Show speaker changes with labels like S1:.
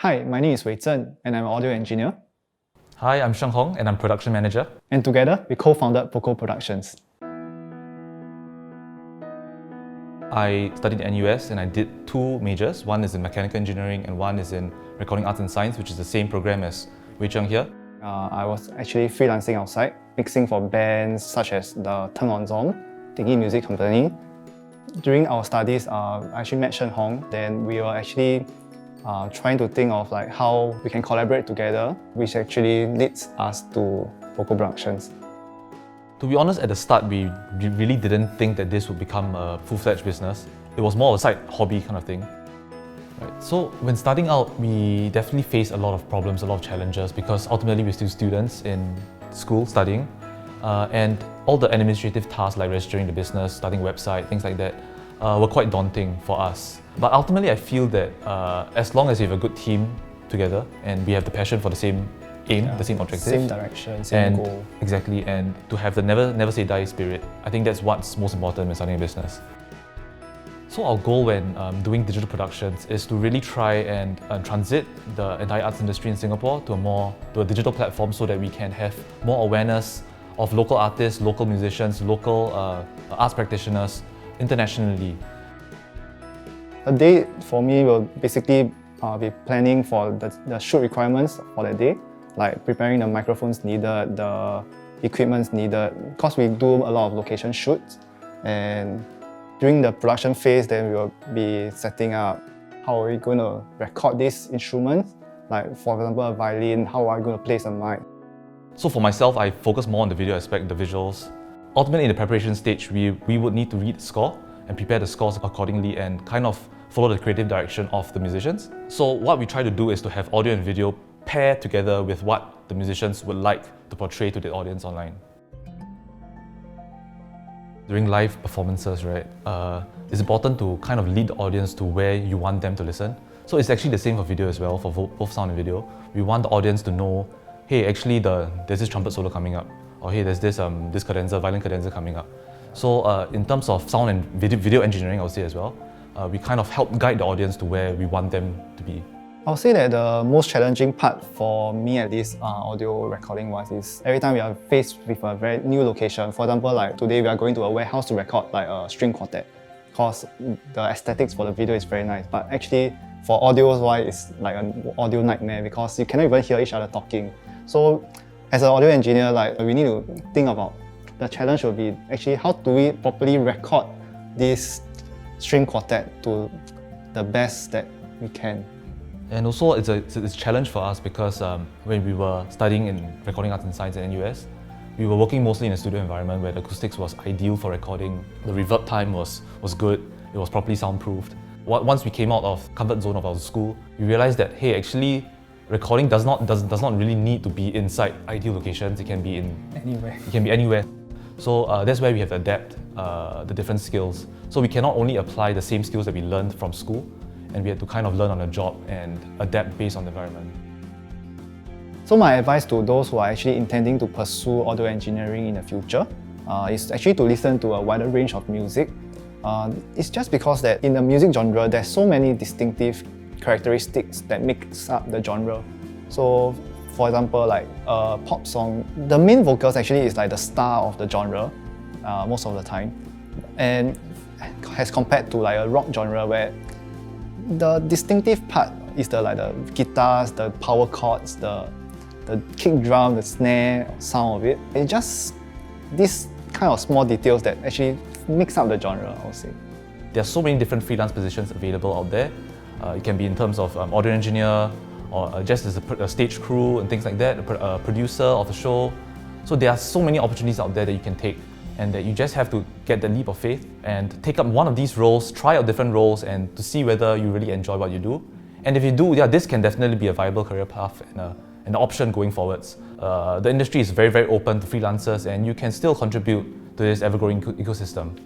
S1: Hi, my name is Zheng, and I'm an audio engineer.
S2: Hi, I'm Sheng and I'm production manager.
S1: And together, we co-founded Poco Productions.
S2: I studied at NUS and I did two majors. One is in mechanical engineering and one is in recording arts and science, which is the same program as Zheng here.
S1: I was actually freelancing outside, mixing for bands such as the Zheng Thingy Music Company. During our studies, I actually met Sheng. Then we were actually trying to think of how we can collaborate together, which actually leads us to Poco Productions.
S2: To be honest, at the start, we really didn't think that this would become a full-fledged business. It was more of a side hobby kind of thing. Right. So when starting out, we definitely faced a lot of problems, a lot of challenges, because ultimately we're still students in school studying. And all the administrative tasks like registering the business, starting a website, things like that, were quite daunting for us. But ultimately I feel that as long as you have a good team together and we have the passion for the same aim, the same objective.
S1: Same direction, same goal.
S2: Exactly, and to have the never say die spirit. I think that's what's most important when starting a business. So our goal when doing digital productions is to really try and transit the entire arts industry in Singapore to a digital platform so that we can have more awareness of local artists, local musicians, local arts practitioners internationally.
S1: A day for me will basically be planning for the shoot requirements for that day, like preparing the microphones needed, the equipments needed, because we do a lot of location shoots. And during the production phase, then we will be setting up how are we going to record these instruments, like for example a violin, how are we going to place a mic.
S2: So for myself, I focus more on the video aspect, the visuals. Ultimately, in the preparation stage, we would need to read the score and prepare the scores accordingly and kind of follow the creative direction of the musicians. So what we try to do is to have audio and video pair together with what the musicians would like to portray to the audience online. During live performances, right, it's important to kind of lead the audience to where you want them to listen. So it's actually the same for video as well, for both sound and video. We want the audience to know, hey, actually there's this trumpet solo coming up, or hey, there's this cadenza, violin cadenza coming up. So in terms of sound and video engineering, I would say as well, we kind of help guide the audience to where we want them to be.
S1: I would say that the most challenging part for me at least audio recording wise is every time we are faced with a very new location. For example, like today we are going to a warehouse to record like a string quartet, because the aesthetics for the video is very nice, but actually for audio wise it's like an audio nightmare because you cannot even hear each other talking. So as an audio engineer, we need to think about the challenge will be actually how do we properly record this string quartet to the best that we can.
S2: And also it's a challenge for us because when we were studying in recording arts and science at NUS, we were working mostly in a studio environment where the acoustics was ideal for recording. The reverb time was good, it was properly soundproofed. Once we came out of comfort zone of our school, we realized that hey, actually recording does not really need to be inside ideal locations. It can be
S1: anywhere.
S2: It can be anywhere. So that's where we have to adapt the different skills. So we cannot only apply the same skills that we learned from school, and we had to kind of learn on the job and adapt based on the environment.
S1: So my advice to those who are actually intending to pursue audio engineering in the future is actually to listen to a wider range of music. It's just because that in the music genre, there's so many distinctive characteristics that makes up the genre. So for example, like a pop song, the main vocals actually is like the star of the genre most of the time. And as compared to like a rock genre where the distinctive part is the guitars, the power chords, the kick drum, the snare sound of it. It's just these kind of small details that actually mix up the genre, I would say.
S2: There are so many different freelance positions available out there. It can be in terms of audio engineer, or just as a stage crew and things like that, a producer of the show. So there are so many opportunities out there that you can take, and that you just have to get the leap of faith and take up one of these roles, try out different roles, and to see whether you really enjoy what you do. And if you do, yeah, this can definitely be a viable career path and an option going forwards. The industry is very, very open to freelancers, and you can still contribute to this ever-growing ecosystem.